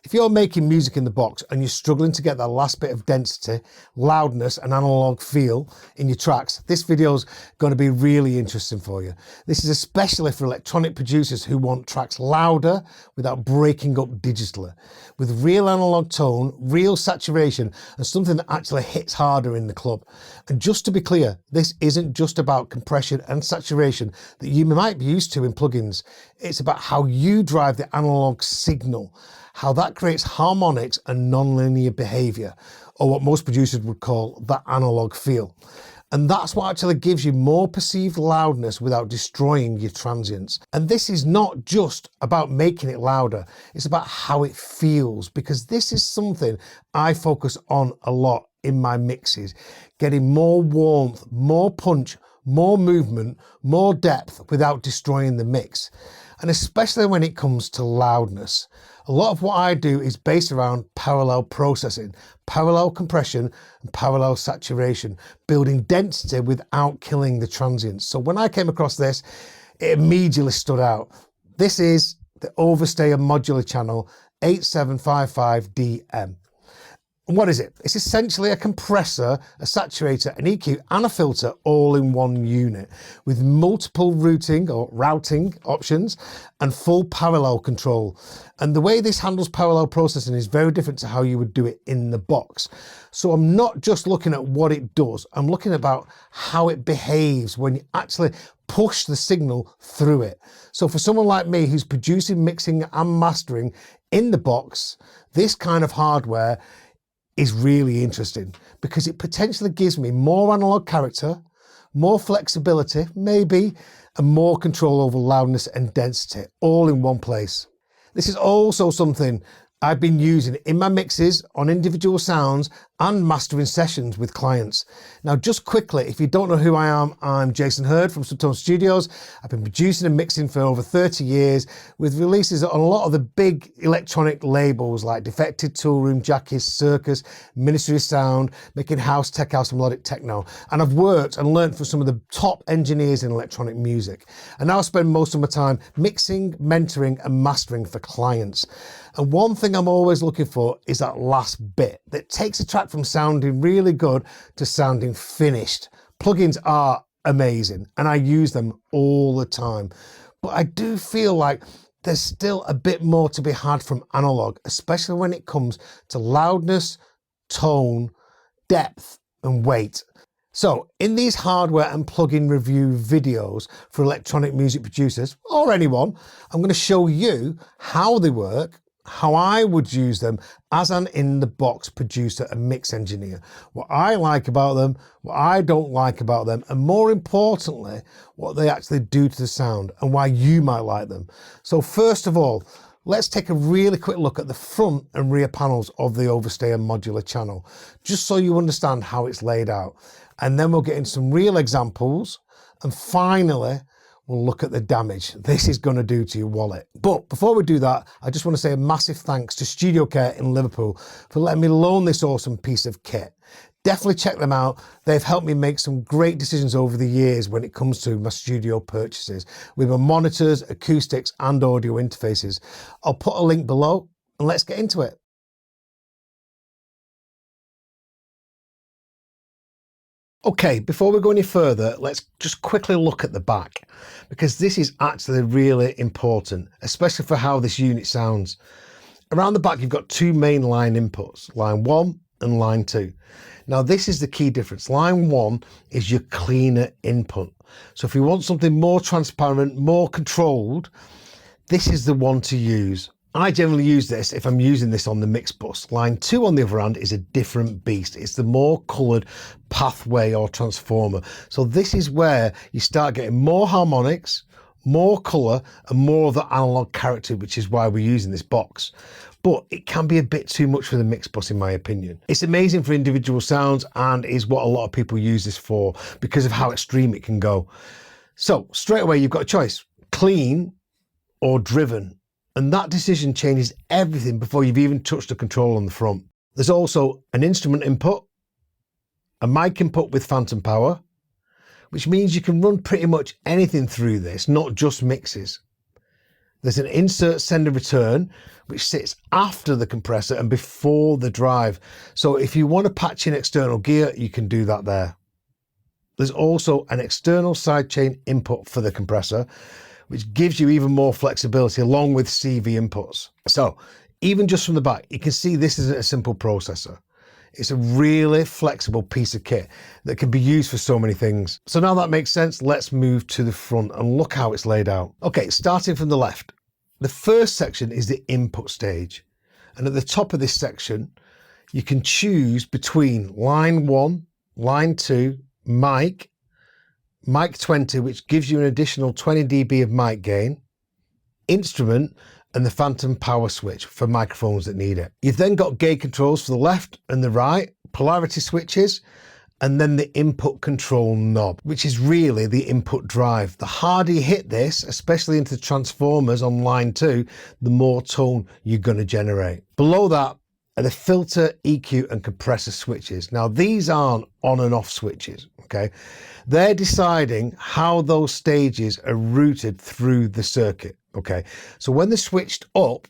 If you're making music in the box and you're struggling to get that last bit of density, loudness and analog feel in your tracks, this video is going to be really interesting for you. This is especially for electronic producers who want tracks louder without breaking up digitally, with real analog tone, real saturation and something that actually hits harder in the club. And just to be clear, this isn't just about compression and saturation that you might be used to in plugins. It's about how you drive the analog signal, how that creates harmonics and non-linear behavior, or what most producers would call that analog feel. And that's what actually gives you more perceived loudness without destroying your transients. And this is not just about making it louder, it's about how it feels, because this is something I focus on a lot in my mixes, getting more warmth, more punch, more movement, more depth without destroying the mix. And especially when it comes to loudness. A lot of what I do is based around parallel processing, parallel compression and parallel saturation, building density without killing the transients. So when I came across this, it immediately stood out. This is the Overstayer Modular Channel 8755DM. And what is it? It's essentially a compressor, a saturator, an EQ and a filter all in one unit with multiple routing options and full parallel control. And the way this handles parallel processing is very different to how you would do it in the box. So I'm not just looking at what it does, I'm looking about how it behaves when you actually push the signal through it. So for someone like me who's producing, mixing and mastering in the box, this kind of hardware is really interesting because it potentially gives me more analog character, more flexibility, maybe, and more control over loudness and density, all in one place. This is also something I've been using in my mixes on individual sounds and mastering sessions with clients. Now, just quickly, if you don't know who I am, I'm Jason Hurd from Subtone Studios. I've been producing and mixing for over 30 years with releases on a lot of the big electronic labels like Defected, Toolroom, Jackies, Circus, Ministry of Sound, making house, tech house and melodic techno. And I've worked and learned from some of the top engineers in electronic music. And now I spend most of my time mixing, mentoring and mastering for clients. And one thing I'm always looking for is that last bit that takes a track from sounding really good to sounding finished. Plugins are amazing and I use them all the time. But I do feel like there's still a bit more to be had from analog, especially when it comes to loudness, tone, depth and weight. So in these hardware and plugin review videos for electronic music producers or anyone, I'm going to show you how they work, how I would use them as an in-the-box producer and mix engineer, what I like about them, what I don't like about them, and more importantly, what they actually do to the sound and why you might like them. So first of all, let's take a really quick look at the front and rear panels of the Overstayer Modular Channel, just so you understand how it's laid out. And then we'll get into some real examples. And finally, we'll look at the damage this is going to do to your wallet. But before we do that, I just want to say a massive thanks to Studio Care in Liverpool for letting me loan this awesome piece of kit. Definitely check them out. They've helped me make some great decisions over the years when it comes to my studio purchases with my monitors, acoustics and audio interfaces. I'll put a link below and let's get into it. Okay, before we go any further, let's just quickly look at the back, because this is actually really important, especially for how this unit sounds. Around the back, you've got two main line inputs, line 1 and line 2. Now, this is the key difference. Line 1 is your cleaner input. So if you want something more transparent, more controlled, this is the one to use. I generally use this if I'm using this on the mix bus. Line 2 on the other hand is a different beast. It's the more coloured pathway or transformer. So this is where you start getting more harmonics, more colour and more of the analog character, which is why we're using this box. But it can be a bit too much for the mix bus in my opinion. It's amazing for individual sounds and is what a lot of people use this for because of how extreme it can go. So straight away you've got a choice, clean or driven. And that decision changes everything before you've even touched the control on the front. There's also an instrument input, a mic input with phantom power, which means you can run pretty much anything through this, not just mixes. There's an insert sender return, which sits after the compressor and before the drive. So if you want to patch in external gear, you can do that there. There's also an external sidechain input for the compressor, which gives you even more flexibility along with CV inputs. So even just from the back, you can see this isn't a simple processor. It's a really flexible piece of kit that can be used for so many things. So now that makes sense, let's move to the front and look how it's laid out. Okay, starting from the left, the first section is the input stage. And at the top of this section, you can choose between line 1, line 2, mic 20, which gives you an additional 20 dB of mic gain, instrument, and the phantom power switch for microphones that need it. You've then got gate controls for the left and the right, polarity switches, and then the input control knob, which is really the input drive. The harder you hit this, especially into transformers on line 2, the more tone you're going to generate. Below that are the filter, EQ, and compressor switches. Now these aren't on and off switches, okay? They're deciding how those stages are routed through the circuit. Okay, so when they're switched up,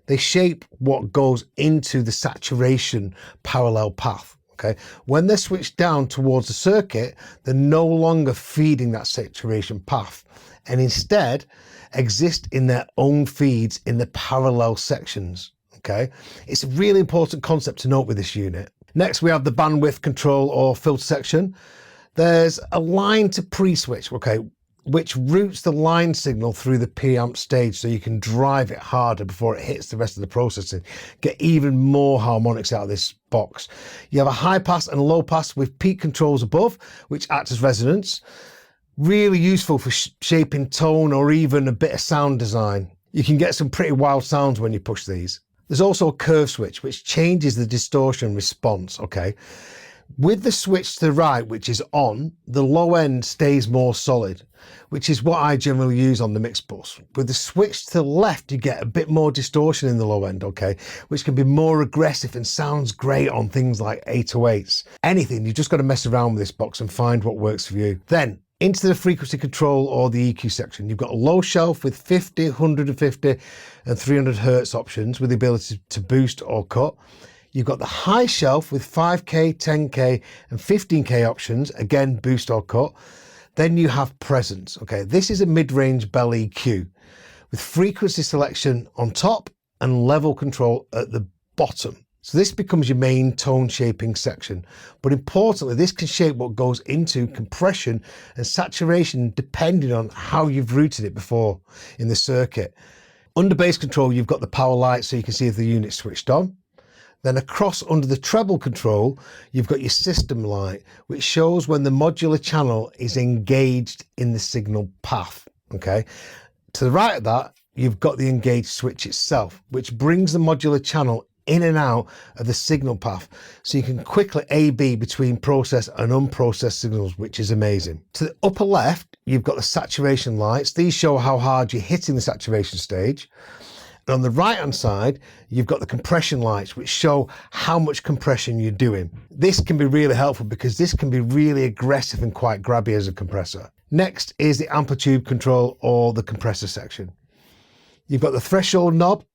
they shape what goes into the saturation parallel path. Okay, when they're switched down towards the circuit, they're no longer feeding that saturation path and instead exist in their own feeds in the parallel sections. Okay, it's a really important concept to note with this unit. Next, we have the bandwidth control or filter section. There's a line to pre-switch, okay, which routes the line signal through the preamp stage so you can drive it harder before it hits the rest of the processing. Get even more harmonics out of this box. You have a high pass and a low pass with peak controls above, which act as resonance. Really useful for shaping tone or even a bit of sound design. You can get some pretty wild sounds when you push these. There's also a curve switch, which changes the distortion response, okay? With the switch to the right, which is on, the low end stays more solid, which is what I generally use on the mix bus. With the switch to the left, you get a bit more distortion in the low end, okay, which can be more aggressive and sounds great on things like 808s. Anything, you've just got to mess around with this box and find what works for you. Then, into the frequency control or the EQ section, you've got a low shelf with 50, 150 and 300 hertz options with the ability to boost or cut. You've got the high shelf with 5K, 10K and 15K options, again, boost or cut. Then you have presence. Okay, this is a mid-range bell EQ with frequency selection on top and level control at the bottom. So this becomes your main tone shaping section. But importantly, this can shape what goes into compression and saturation depending on how you've routed it before in the circuit. Under bass control, you've got the power light so you can see if the unit's switched on. Then across under the treble control, you've got your system light, which shows when the modular channel is engaged in the signal path, okay? To the right of that, you've got the engaged switch itself, which brings the modular channel in and out of the signal path, so you can quickly A/B between processed and unprocessed signals, which is amazing. To the upper left, you've got the saturation lights. These show how hard you're hitting the saturation stage. And on the right hand side, you've got the compression lights, which show how much compression you're doing. This can be really helpful because this can be really aggressive and quite grabby as a compressor. Next is the amplitude control or the compressor section. You've got the threshold knob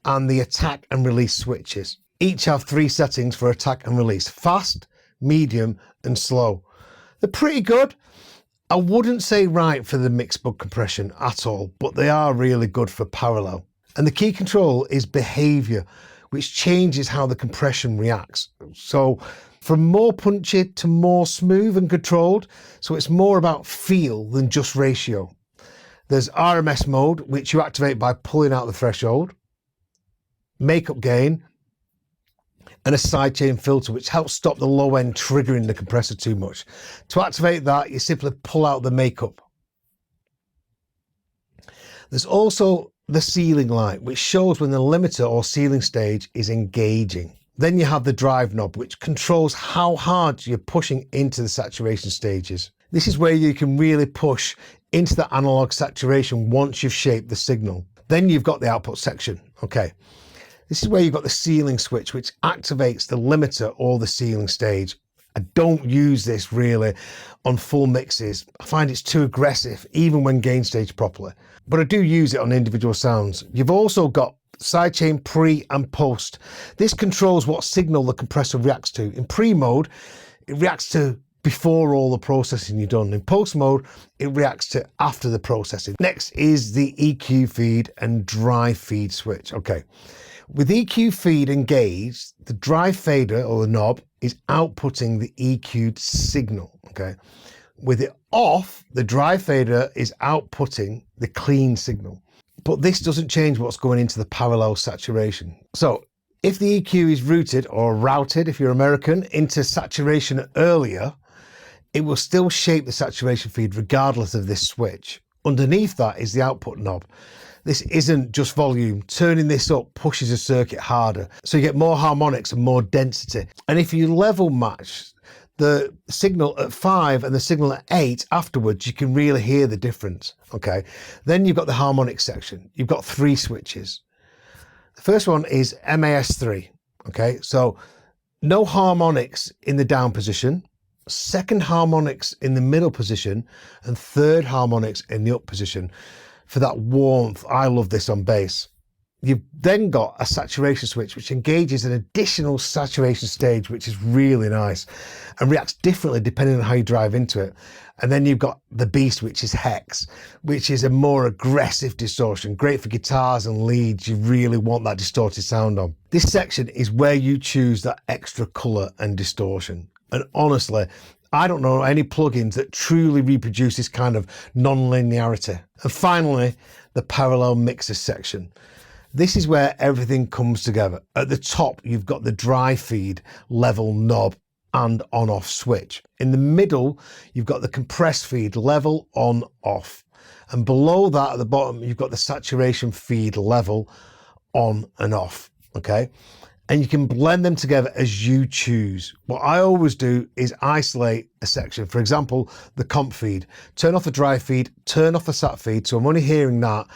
and the attack and release switches. Each have 3 settings for attack and release: fast, medium and slow. They're pretty good. I wouldn't say right for the mixed bug compression at all, but they are really good for parallel. And the key control is behavior, which changes how the compression reacts. So from more punchy to more smooth and controlled. So it's more about feel than just ratio. There's RMS mode, which you activate by pulling out the threshold, makeup gain, and a sidechain filter, which helps stop the low end triggering the compressor too much. To activate that, you simply pull out the makeup. There's also the ceiling light, which shows when the limiter or ceiling stage is engaging. Then you have the drive knob, which controls how hard you're pushing into the saturation stages. This is where you can really push into the analog saturation once you've shaped the signal. Then you've got the output section. Okay, this is where you've got the ceiling switch, which activates the limiter or the ceiling stage. I don't use this really on full mixes. I find it's too aggressive, even when gain staged properly. But I do use it on individual sounds. You've also got sidechain pre and post. This controls what signal the compressor reacts to. In pre mode, it reacts to before all the processing you've done. In post mode, it reacts to after the processing. Next is the EQ feed and dry feed switch. Okay. With EQ feed engaged, the dry fader or the knob is outputting the EQ'd signal, okay? With it off, the dry fader is outputting the clean signal. But this doesn't change what's going into the parallel saturation. So if the EQ is routed or routed, if you're American, into saturation earlier, it will still shape the saturation feed regardless of this switch. Underneath that is the output knob. This isn't just volume. Turning this up pushes a circuit harder, so you get more harmonics and more density. And if you level match the signal at 5 and the signal at 8 afterwards, you can really hear the difference, okay? Then you've got the harmonic section. You've got 3 switches. The first one is MAS3, okay? So no harmonics in the down position, second harmonics in the middle position, and third harmonics in the up position. For that warmth, I love this on bass. You've then got a saturation switch, which engages an additional saturation stage, which is really nice and reacts differently depending on how you drive into it. And then you've got the beast, which is hex, which is a more aggressive distortion, great for guitars and leads. You really want that distorted sound on. This section is where you choose that extra color and distortion. And honestly, I don't know any plugins that truly reproduce this kind of non-linearity. And finally, the parallel mixer section. This is where everything comes together. At the top, you've got the dry feed, level, knob, and on-off switch. In the middle, you've got the compressed feed, level, on, off. And below that, at the bottom, you've got the saturation feed, level, on and off, okay? And you can blend them together as you choose. What I always do is isolate a section. For example, the comp feed. Turn off the dry feed, turn off the sat feed, so I'm only hearing that,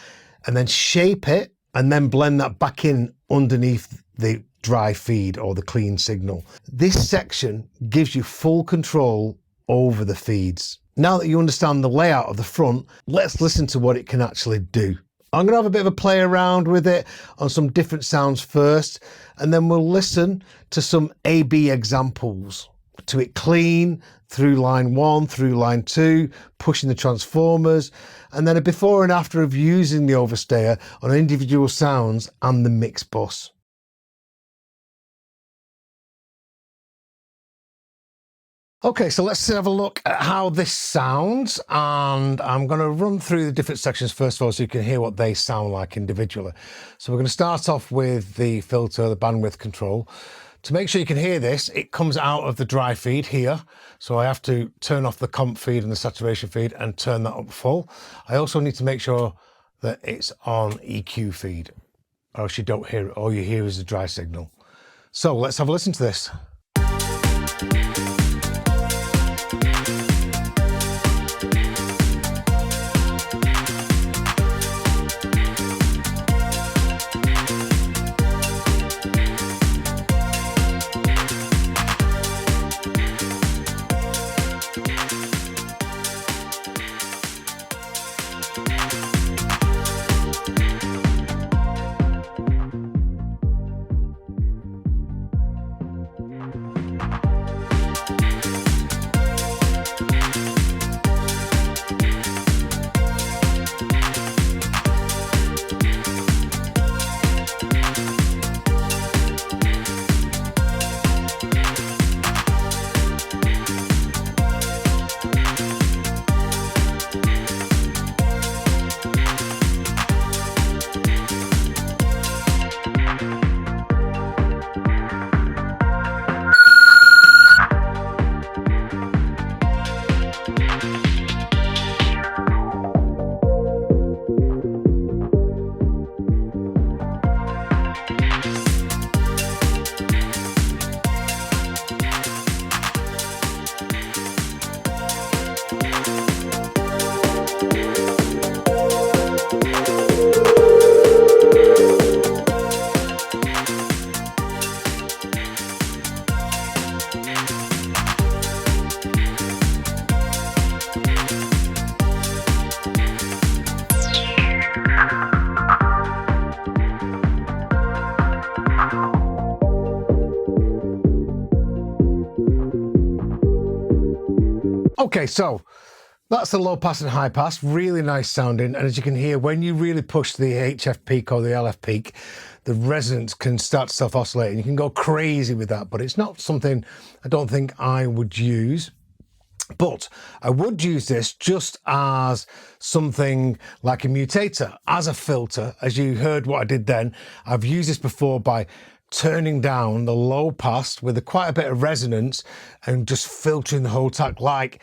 and then shape it, and then blend that back in underneath the dry feed or the clean signal. This section gives you full control over the feeds. Now that you understand the layout of the front, let's listen to what it can actually do. I'm going to have a bit of a play around with it on some different sounds first, and then we'll listen to some A/B examples to it clean, through line 1, through line 2, pushing the transformers, and then a before and after of using the Overstayer on individual sounds and the mix bus. Okay, so let's have a look at how this sounds, and I'm going to run through the different sections first of all so you can hear what they sound like individually. So we're going to start off with the filter, the bandwidth control. To make sure you can hear this, it comes out of the dry feed here, so I have to turn off the comp feed and the saturation feed and turn that up full. I also need to make sure that it's on EQ feed, or else you don't hear it, all you hear is the dry signal. So let's have a listen to this. Okay, so that's the low pass and high pass, really nice sounding. And as you can hear, when you really push the HF peak or the LF peak, the resonance can start to self-oscillate and you can go crazy with that, but it's not something I don't think I would use. But I would use this just as something like a mutator, as a filter. As you heard what I did then, I've used this before by turning down the low pass with quite a bit of resonance and just filtering the whole track, like,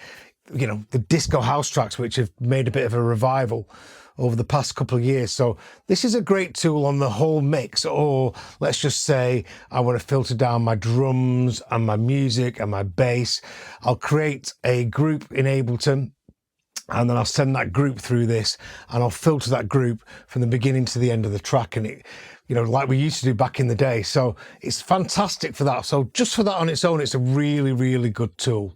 you know, the disco house tracks, which have made a bit of a revival over the past couple of years. So this is a great tool on the whole mix. Or let's just say I want to filter down my drums and my music and my bass. I'll create a group in Ableton and then I'll send that group through this and I'll filter that group from the beginning to the end of the track, and it, you know, like we used to do back in the day. So it's fantastic for that. So just for that on its own, it's a really, really good tool.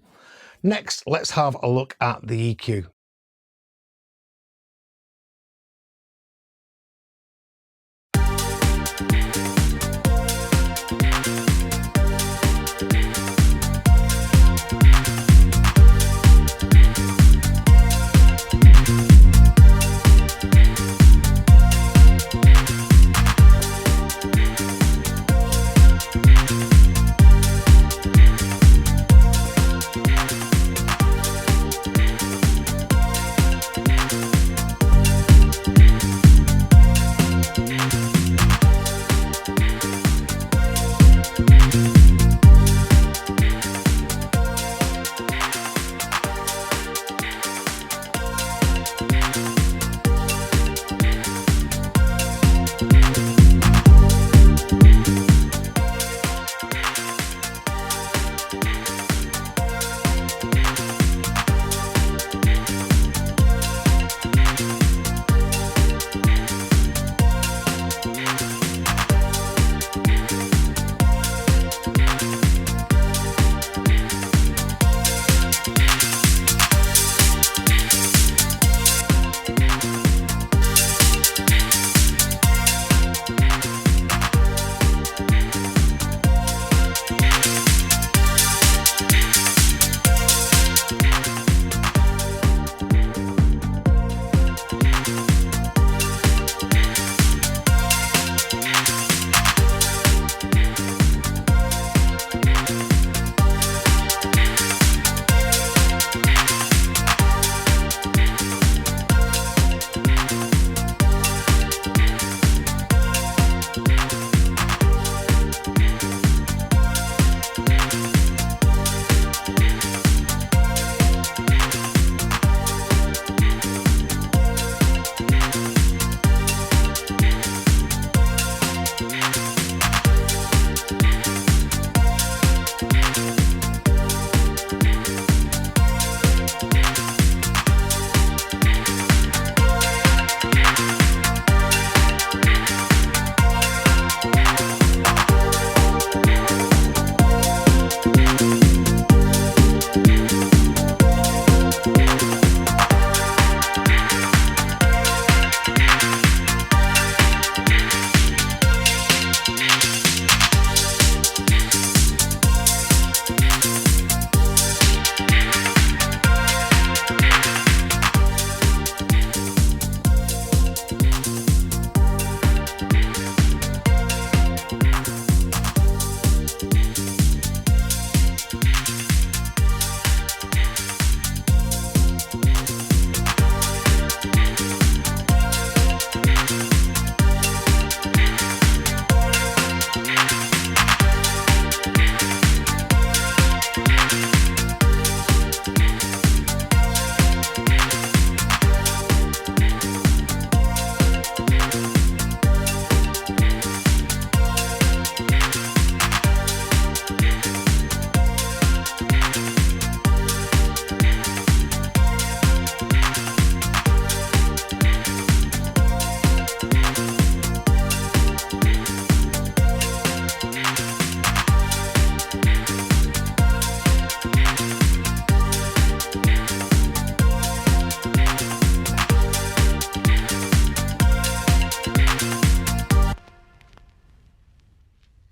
Next, let's have a look at the EQ.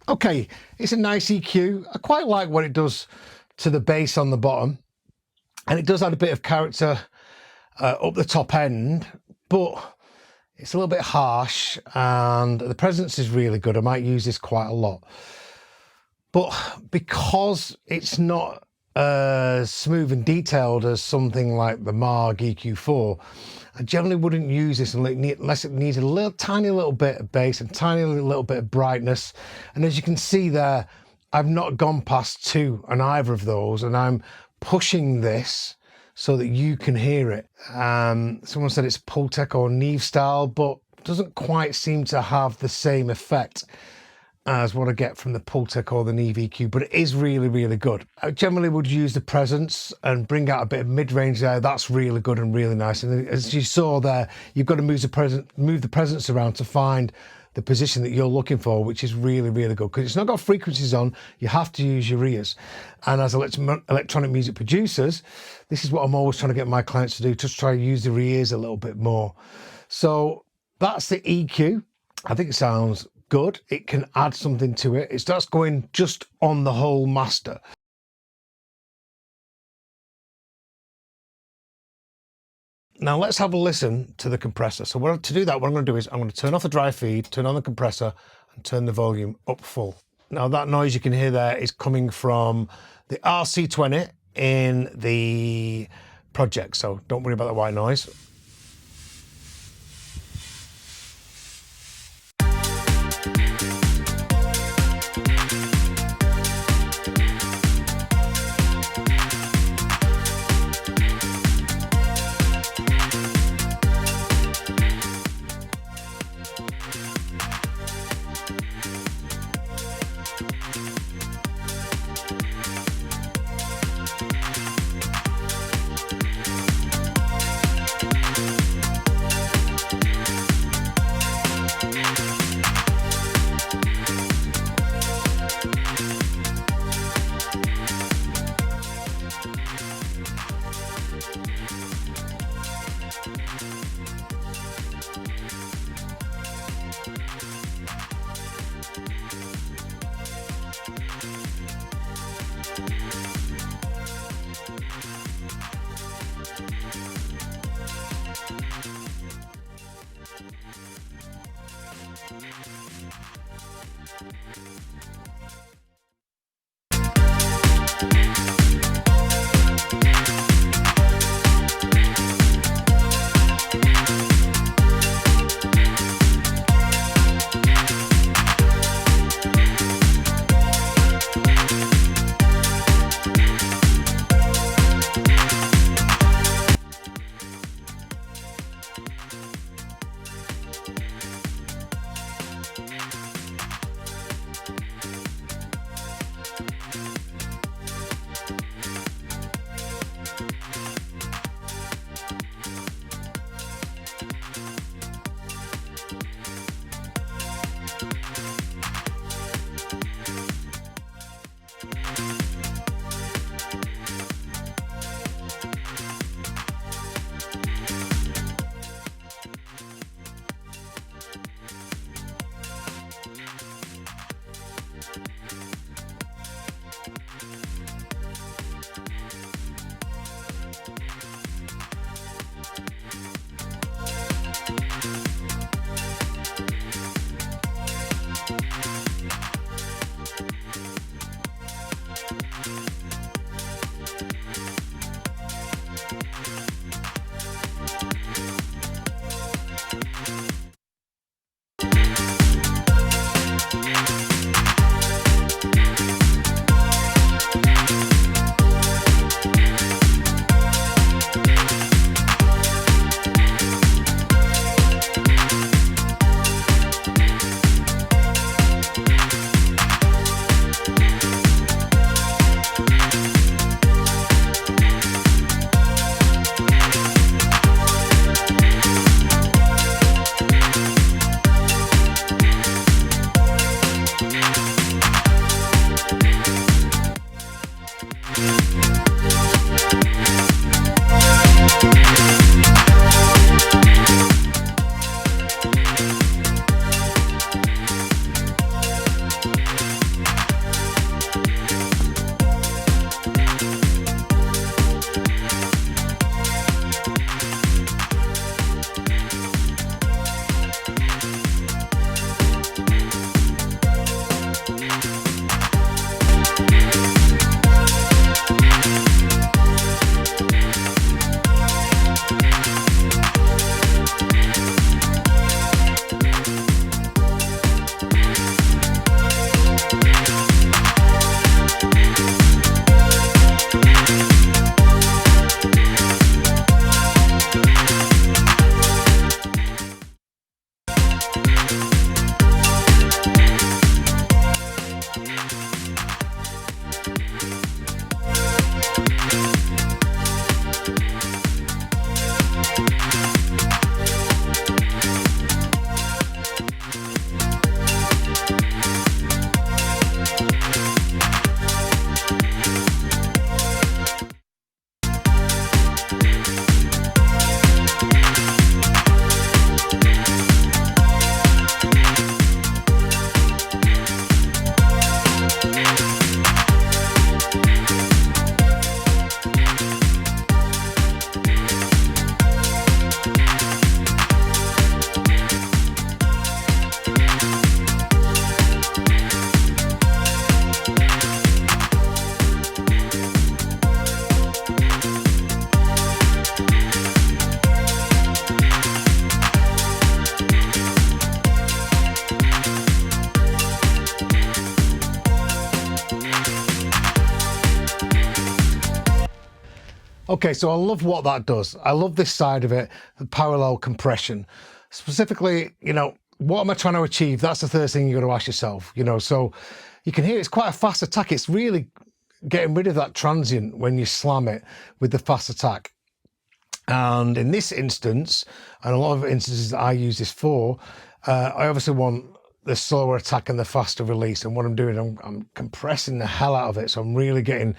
Okay, it's a nice EQ. I quite like what it does to the bass on the bottom. And it does add a bit of character up the top end, but it's a little bit harsh, and the presence is really good. I might use this quite a lot. But because it's not as smooth and detailed as something like the Maag EQ4, I generally wouldn't use this unless it needs a tiny little bit of bass and tiny little bit of brightness. And as you can see there, I've not gone past 2 on either of those, and I'm pushing this so that you can hear it. Someone said it's Pultec or Neve style, but doesn't quite seem to have the same effect as what I get from the Pultec or the Neve EQ, but it is really, really good. I generally would use the presence and bring out a bit of mid-range there. That's really good and really nice. And as you saw there, you've got to move the presence around to find the position that you're looking for, which is really, really good, because it's not got frequencies on. You have to use your ears. And as electronic music producers, this is what I'm always trying to get my clients to do, just try to use their ears a little bit more. So that's the EQ. I think it sounds good. It can add something to it. It starts going just on the whole master. Now let's have a listen to the compressor. So to do that, what I'm going to do is I'm going to turn off the dry feed, turn on the compressor, and turn the volume up full. Now that noise you can hear there is coming from the RC20 in the project, so don't worry about the white noise. Okay, so I love what that does. I love this side of it, the parallel compression. Specifically, you know, what am I trying to achieve? That's the first thing you've got to ask yourself, you know. So you can hear it's quite a fast attack. It's really getting rid of that transient when you slam it with the fast attack. And in this instance, and a lot of instances that I use this for, I obviously want the slower attack and the faster release. And what I'm doing, I'm compressing the hell out of it. So I'm really getting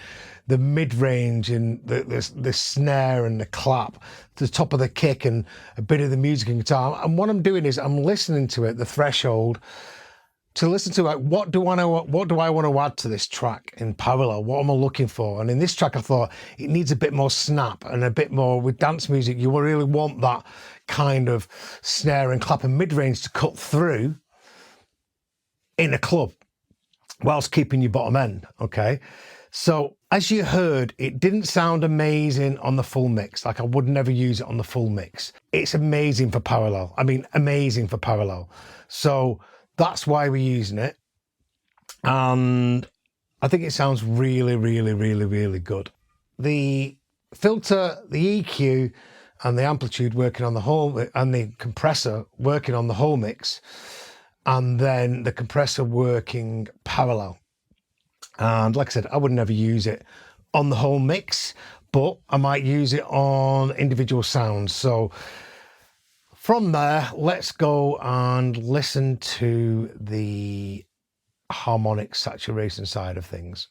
the mid-range and the snare and the clap, the top of the kick and a bit of the music and guitar. And what I'm doing is I'm listening to it, the threshold, to listen to like, what do I want to add to this track in parallel? What am I looking for? And in this track, I thought it needs a bit more snap and a bit more with dance music. You really want that kind of snare and clap and mid-range to cut through in a club whilst keeping your bottom end. Okay. So as you heard, it didn't sound amazing on the full mix. Like I would never use it on the full mix. It's amazing for parallel. I mean, amazing for parallel. So that's why we're using it. And I think it sounds really, really, really, really good. The filter, the EQ and the amplitude working on the whole, and the compressor working on the whole mix, and then the compressor working parallel. And like I said, I would never use it on the whole mix, but I might use it on individual sounds. So from there, let's go and listen to the harmonic saturation side of things.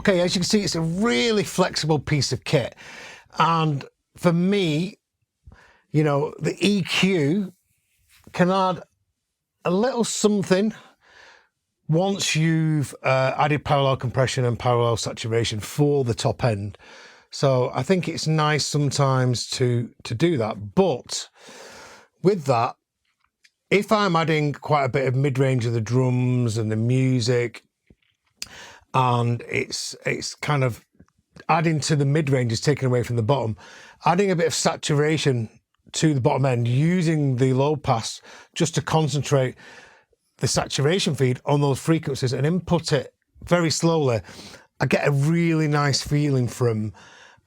Okay, as you can see, it's a really flexible piece of kit. And for me, you know, the EQ can add a little something once you've added parallel compression and parallel saturation for the top end. So I think it's nice sometimes to do that. But with that, if I'm adding quite a bit of mid-range of the drums and the music, and it's kind of adding to the mid-range is taken away from the bottom, adding a bit of saturation to the bottom end, using the low pass just to concentrate the saturation feed on those frequencies and input it very slowly, I get a really nice feeling from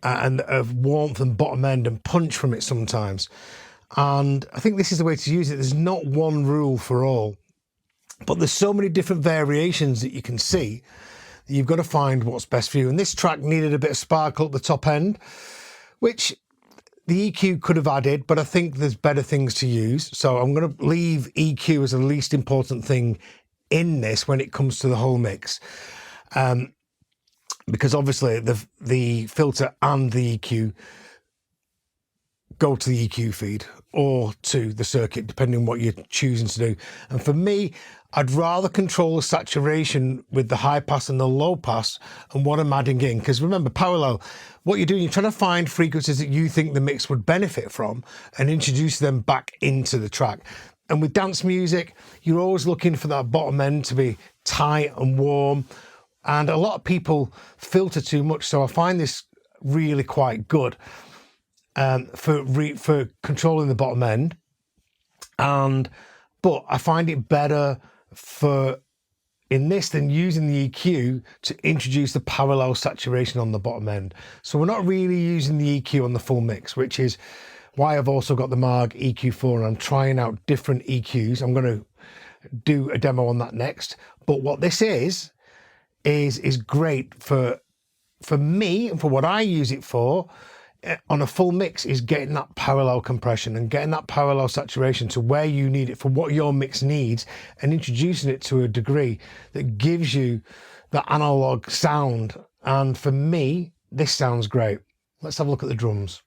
and of warmth and bottom end and punch from it sometimes. And I think this is the way to use it. There's not one rule for all, but there's so many different variations that you can see that you've got to find what's best for you. And this track needed a bit of sparkle at the top end, which the EQ could have added, but I think there's better things to use. So I'm going to leave EQ as the least important thing in this when it comes to the whole mix. Because obviously the filter and the EQ go to the EQ feed or to the circuit, depending on what you're choosing to do. And for me, I'd rather control the saturation with the high pass and the low pass and what I'm adding in. Because remember, parallel, what you're doing, you're trying to find frequencies that you think the mix would benefit from and introduce them back into the track. And with dance music, you're always looking for that bottom end to be tight and warm. And a lot of people filter too much. So I find this really quite good for controlling the bottom end. But I find it better in this than using the EQ to introduce the parallel saturation on the bottom end. So we're not really using the EQ on the full mix, which is why I've also got the Marg EQ4 and I'm trying out different EQs. I'm going to do a demo on that next. But what this is great for me and for what I use it for on a full mix, is getting that parallel compression and getting that parallel saturation to where you need it for what your mix needs, and introducing it to a degree that gives you the analog sound. And for me, this sounds great. Let's have a look at the drums.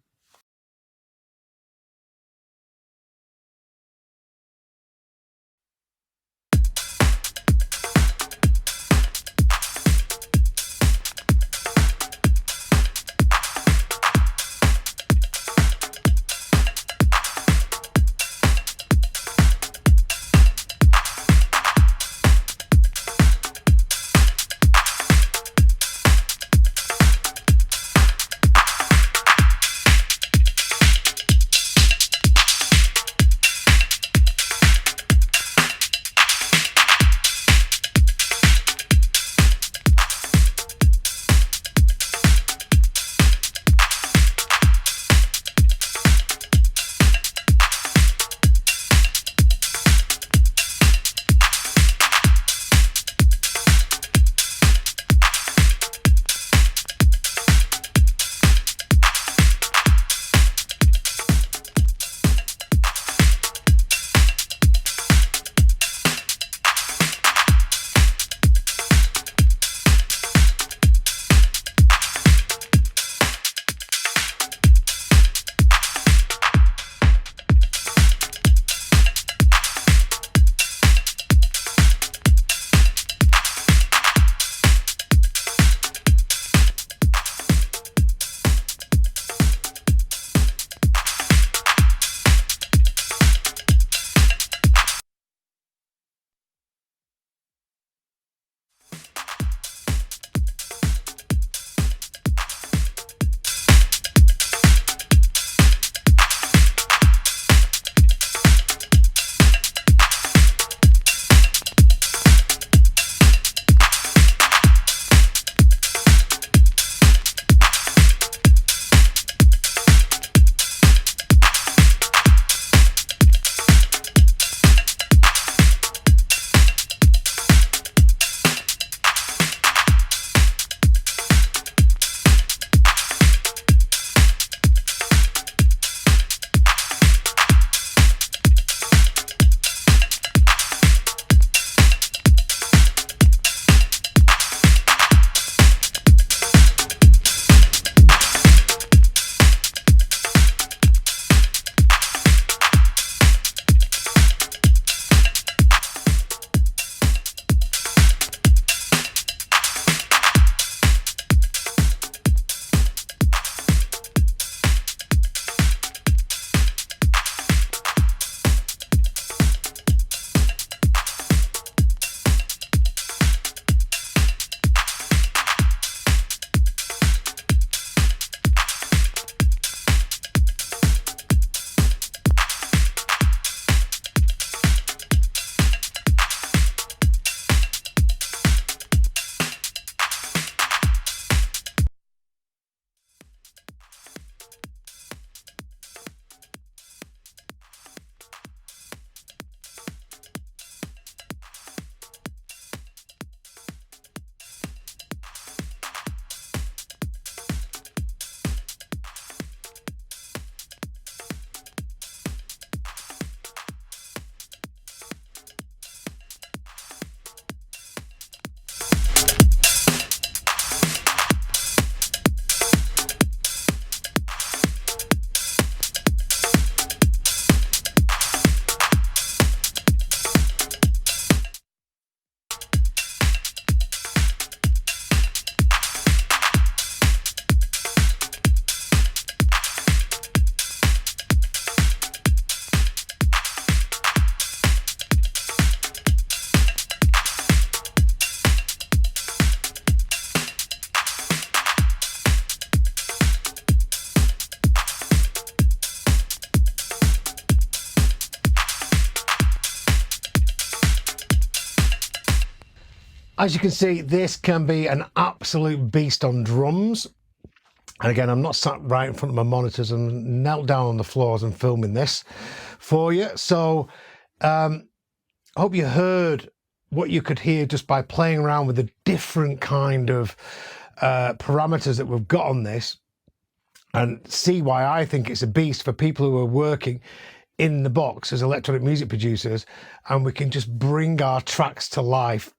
As you can see, this can be an absolute beast on drums. And again, I'm not sat right in front of my monitors and knelt down on the floors and filming this for you. So I hope you heard what you could hear just by playing around with the different kind of parameters that we've got on this, and see why I think it's a beast for people who are working in the box as electronic music producers. And we can just bring our tracks to life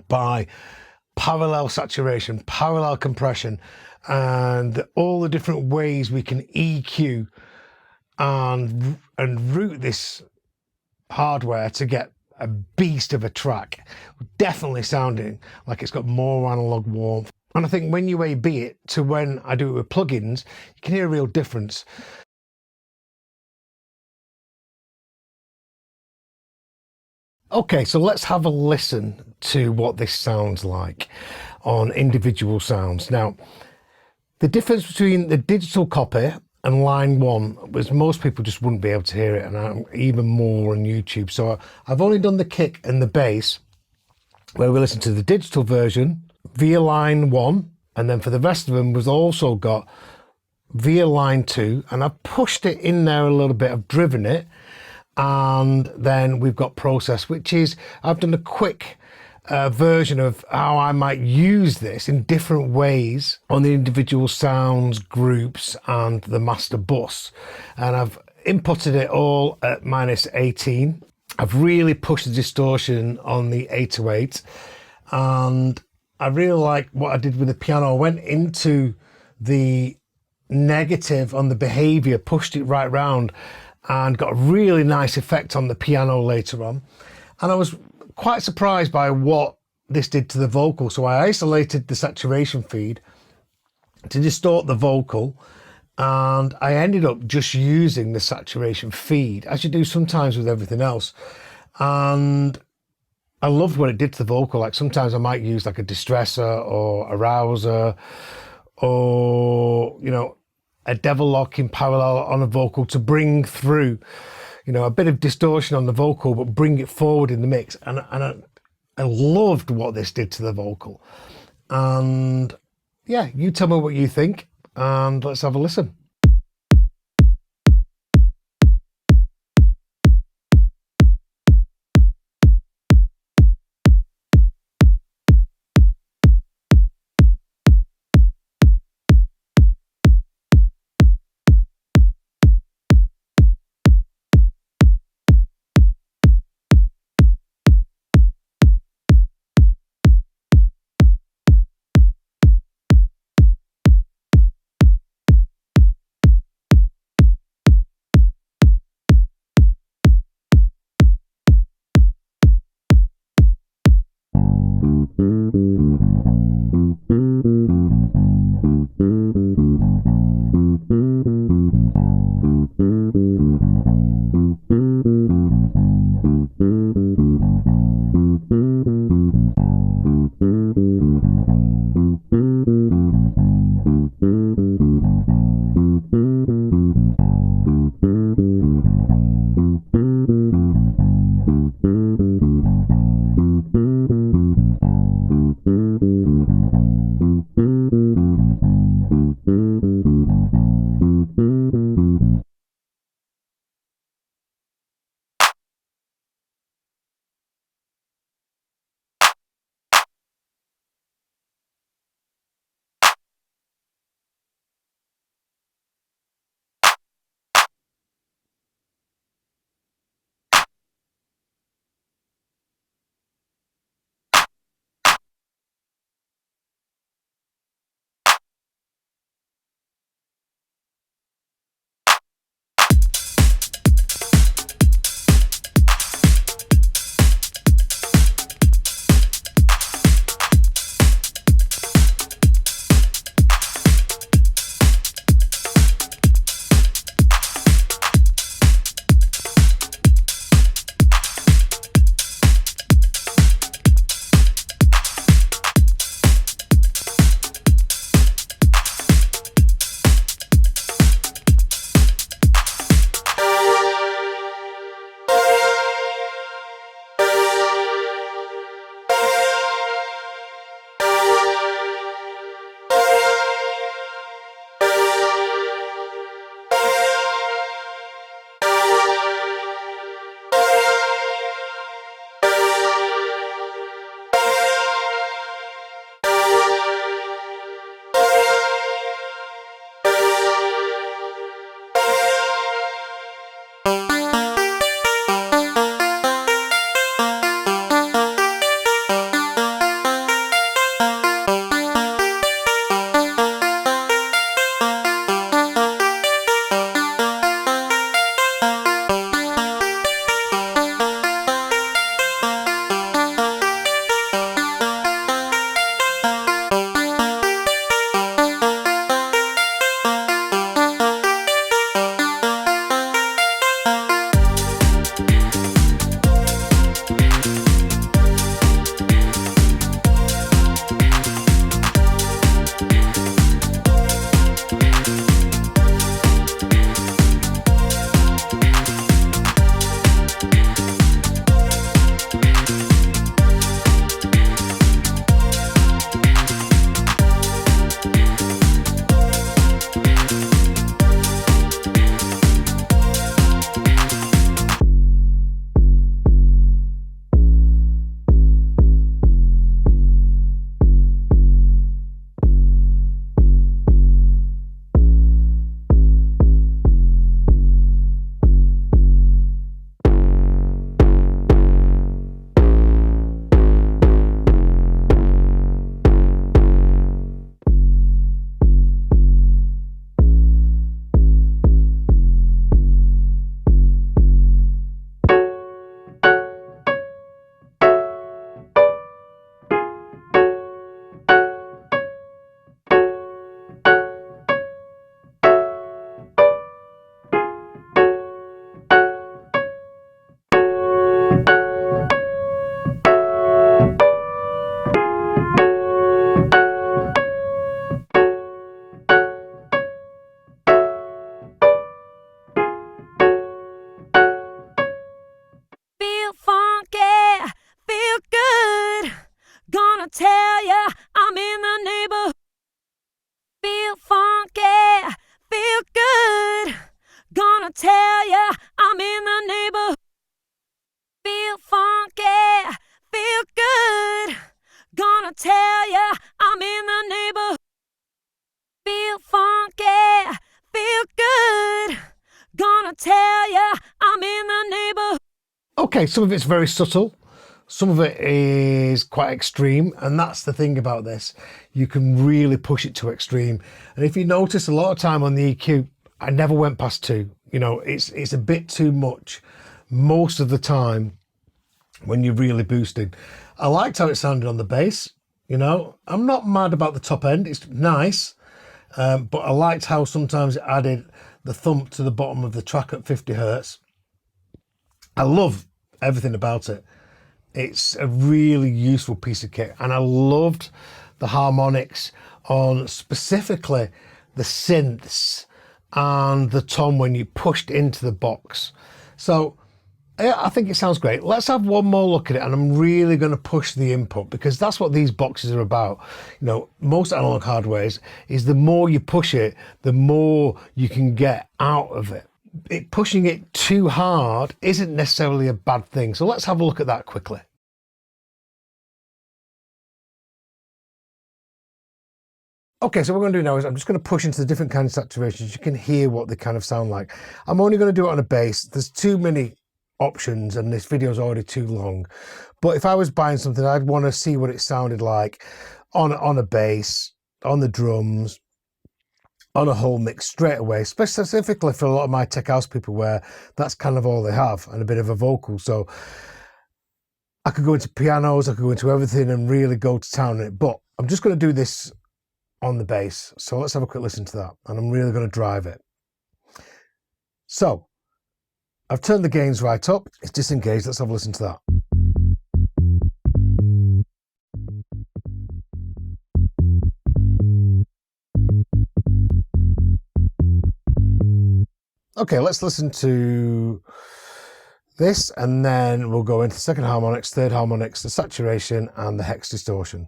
by parallel saturation, parallel compression, and all the different ways we can EQ and route this hardware to get a beast of a track, definitely sounding like it's got more analog warmth. And I think when you A/B it to when I do it with plugins, you can hear a real difference. Okay, so let's have a listen to what this sounds like on individual sounds. Now, the difference between the digital copy and line one was most people just wouldn't be able to hear it, and I'm even more on YouTube. So I've only done the kick and the bass where we listen to the digital version via line one, and then for the rest of them we've also got via line two, and I've pushed it in there a little bit, I've driven it, and then we've got process, which is I've done a quick version of how I might use this in different ways on the individual sounds groups and the master bus, and I've inputted it all at -18. I've really pushed the distortion on the 808, and I really like what I did with the piano. I went into the negative on the behavior, pushed it right round, and got a really nice effect on the piano later on. And I was quite surprised by what this did to the vocal. So I isolated the saturation feed to distort the vocal, and I ended up just using the saturation feed, as you do sometimes with everything else. And I loved what it did to the vocal. Like sometimes I might use like a distressor or a rouser, or, you know, a devil lock in parallel on a vocal to bring through, you know, a bit of distortion on the vocal, but bring it forward in the mix. And I loved what this did to the vocal. And yeah, you tell me what you think, and let's have a listen. Feel funky, feel good. Gonna tell ya I'm in the neighborhood. Feel funky, feel good. Gonna tell ya I'm in the neighborhood. Feel funky, feel good. Gonna tell ya I'm in the neighborhood. Feel funky, feel good. Gonna tell ya I'm in the neighborhood. Okay, some of it's very subtle, some of it is quite extreme, and that's the thing about this. You can really push it to extreme. And if you notice, a lot of time on the EQ, I never went past 2. You know, it's a bit too much most of the time when you're really boosting. I liked how it sounded on the bass. You know, I'm not mad about the top end, it's nice, but I liked how sometimes it added the thump to the bottom of the track at 50 hertz. I love everything about it. It's a really useful piece of kit, and I loved the harmonics on specifically the synths and the tom when you pushed into the box. So yeah, I think it sounds great. Let's have one more look at it, and I'm really going to push the input, because that's what these boxes are about. You know, most analog hardware is the more you push it, the more you can get out of it. Pushing it too hard isn't necessarily a bad thing. So let's have a look at that quickly. Okay, so what we're going to do now is I'm just going to push into the different kinds of saturations. You can hear what they kind of sound like. I'm only going to do it on a bass. There's too many options and this video is already too long. But if I was buying something, I'd want to see what it sounded like on a bass, on the drums, on a whole mix straight away, specifically for a lot of my tech house people where that's kind of all they have, and a bit of a vocal. So I could go into pianos, I could go into everything and really go to town on it, but I'm just going to do this on the bass. So let's have a quick listen to that, and I'm really going to drive it. So I've turned the gains right up, it's disengaged. Let's have a listen to that. Okay, let's listen to this, and then we'll go into second harmonics, third harmonics, the saturation, and the hex distortion.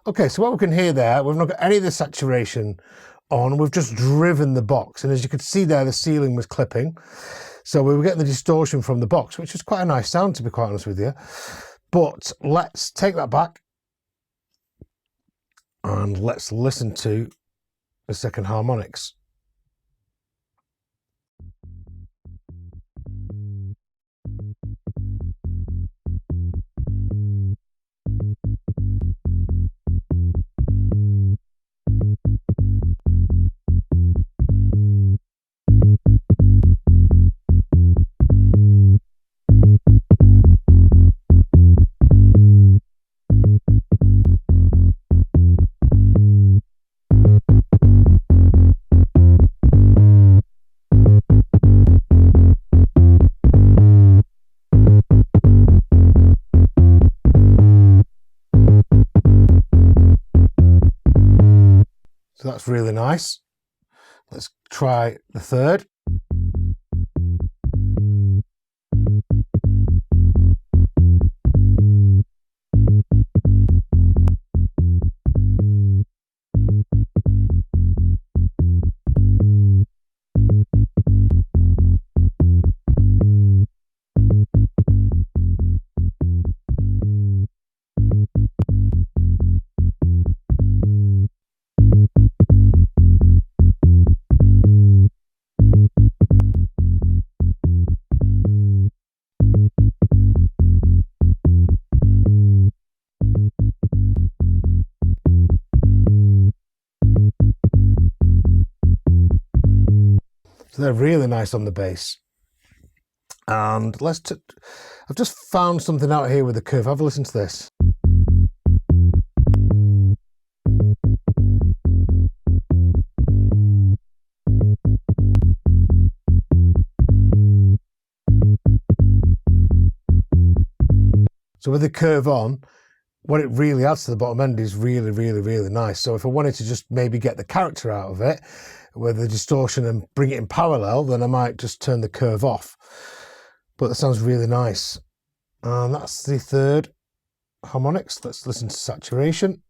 Okay, so what we can hear there, we've not got any of the saturation on, we've just driven the box, and as you could see there, the ceiling was clipping, so we were getting the distortion from the box, which was quite a nice sound, to be quite honest with you. But let's take that back and let's listen to the second harmonics. So that's really nice. Let's try the third. So they're really nice on the bass. And I've just found something out here with the curve. Have a listen to this. So with the curve on, what it really adds to the bottom end is really, really, really nice. So if I wanted to just maybe get the character out of it with the distortion and bring it in parallel, then I might just turn the curve off. But that sounds really nice. And that's the third harmonics. Let's listen to Saturation.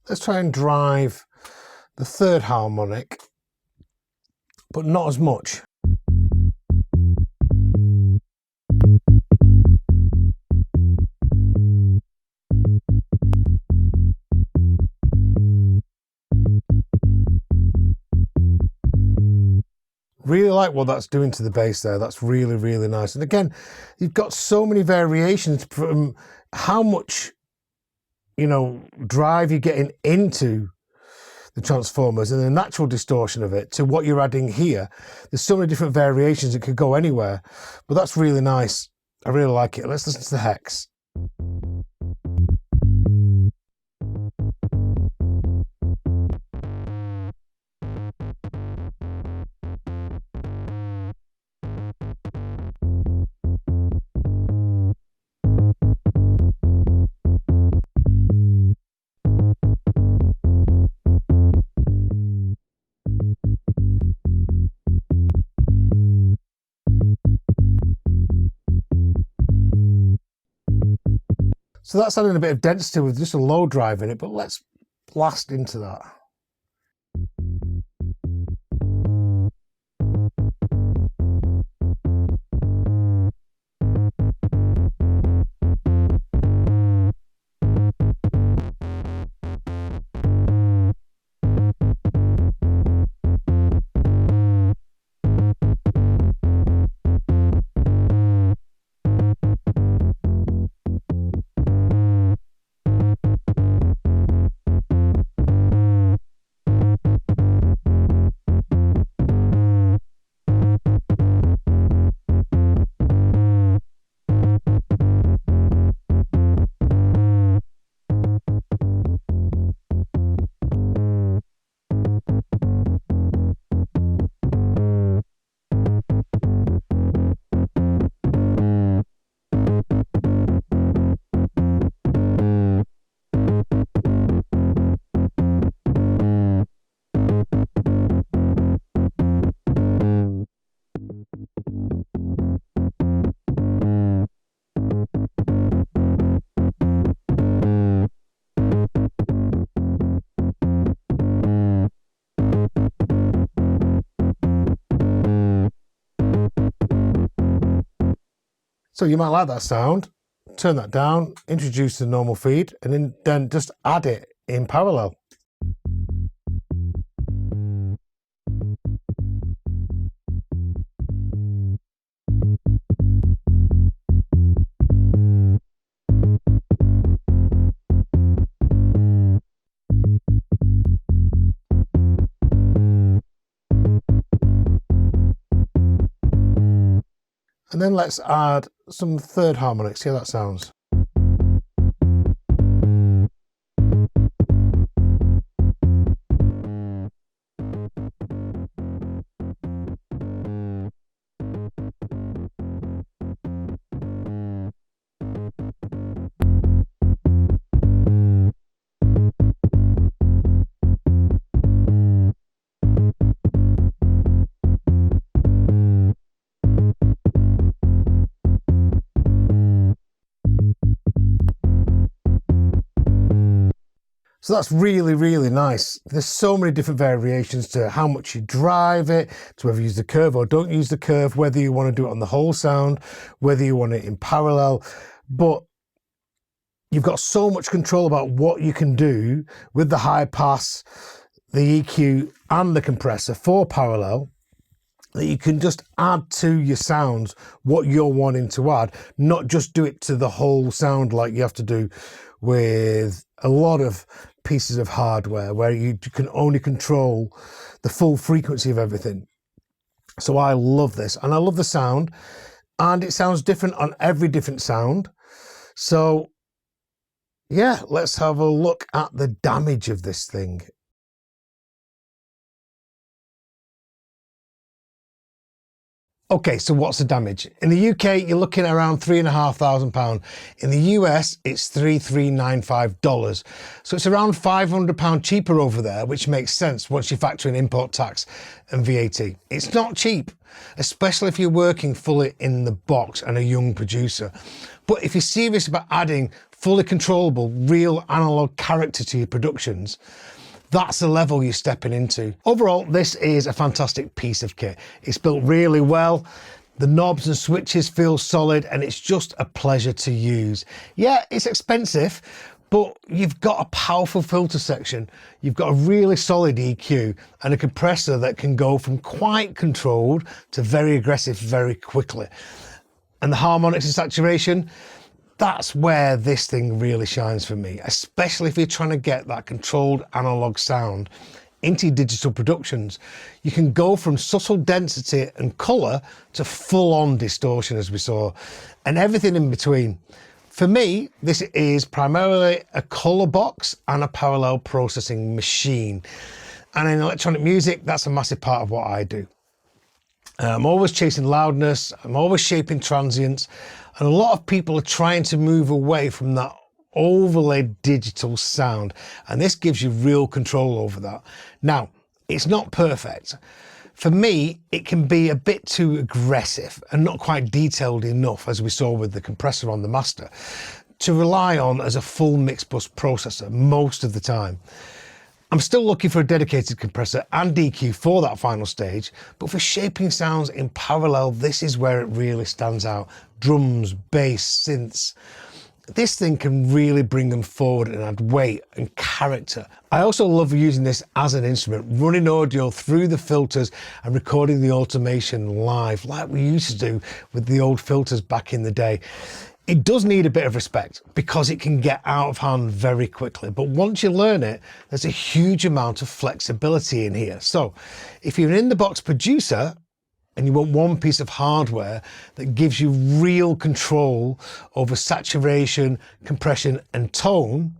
Let's try and drive the third harmonic, but not as much. Really like what that's doing to the bass there. That's really, really nice. And again, you've got so many variations from how much, you know, drive you're getting into the transformers and the natural distortion of it to what you're adding here. There's so many different variations. It could go anywhere, but that's really nice. I really like it. Let's listen to the Hex. So that's adding a bit of density with just a low drive in it, but let's blast into that. So you might like that sound, turn that down, introduce the normal feed, and then just add it in parallel. And then let's add some third harmonics, see how that sounds. So that's really, really nice. There's so many different variations to how much you drive it, to whether you use the curve or don't use the curve, whether you want to do it on the whole sound, whether you want it in parallel. But you've got so much control about what you can do with the high pass, the EQ and the compressor for parallel, that you can just add to your sounds what you're wanting to add, not just do it to the whole sound like you have to do with a lot of pieces of hardware where you can only control the full frequency of everything. So I love this, and I love the sound, and it sounds different on every different sound. So yeah, let's have a look at the damage of this thing. Okay, so what's the damage? In the UK, you're looking at around £3,500. In the US, it's $3,395. So it's around £500 cheaper over there, which makes sense once you factor in import tax and VAT. It's not cheap, especially if you're working fully in the box and a young producer. But if you're serious about adding fully controllable, real analog character to your productions, that's the level you're stepping into. Overall, this is a fantastic piece of kit. It's built really well. The knobs and switches feel solid, and it's just a pleasure to use. Yeah, it's expensive, but you've got a powerful filter section. You've got a really solid EQ and a compressor that can go from quite controlled to very aggressive very quickly. And the harmonics and saturation, that's where this thing really shines for me, especially if you're trying to get that controlled analog sound into digital productions. You can go from subtle density and colour to full-on distortion, as we saw, and everything in between. For me, this is primarily a colour box and a parallel processing machine. And in electronic music, that's a massive part of what I do. I'm always chasing loudness, I'm always shaping transients, and a lot of people are trying to move away from that overlaid digital sound, and this gives you real control over that. Now, it's not perfect. For me, it can be a bit too aggressive and not quite detailed enough, as we saw with the compressor on the master, to rely on as a full mix bus processor most of the time. I'm still looking for a dedicated compressor and EQ for that final stage, but for shaping sounds in parallel, this is where it really stands out. Drums, bass, synths. This thing can really bring them forward and add weight and character. I also love using this as an instrument, running audio through the filters and recording the automation live, like we used to do with the old filters back in the day. It does need a bit of respect because it can get out of hand very quickly. But once you learn it, there's a huge amount of flexibility in here. So if you're an in-the-box producer and you want one piece of hardware that gives you real control over saturation, compression, and tone,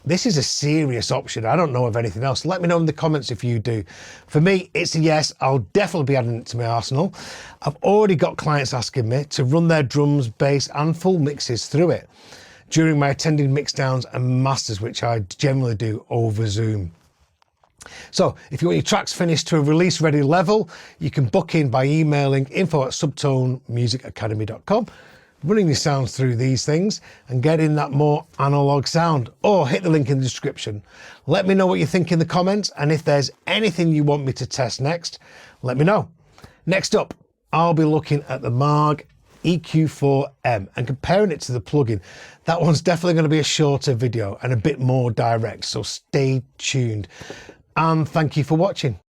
this is a serious option. I don't know of anything else. Let me know in the comments if you do. For me, it's a yes. I'll definitely be adding it to my arsenal. I've already got clients asking me to run their drums, bass, and full mixes through it during my attended mixdowns and masters, which I generally do over Zoom. So if you want your tracks finished to a release ready level, you can book in by emailing info@subtonemusicacademy.com, running your sounds through these things and getting that more analog sound, or hit the link in the description. Let me know what you think in the comments, and if there's anything you want me to test next, let me know. Next up, I'll be looking at the Maag EQ4M and comparing it to the plugin. That one's definitely going to be a shorter video and a bit more direct, so stay tuned. And thank you for watching.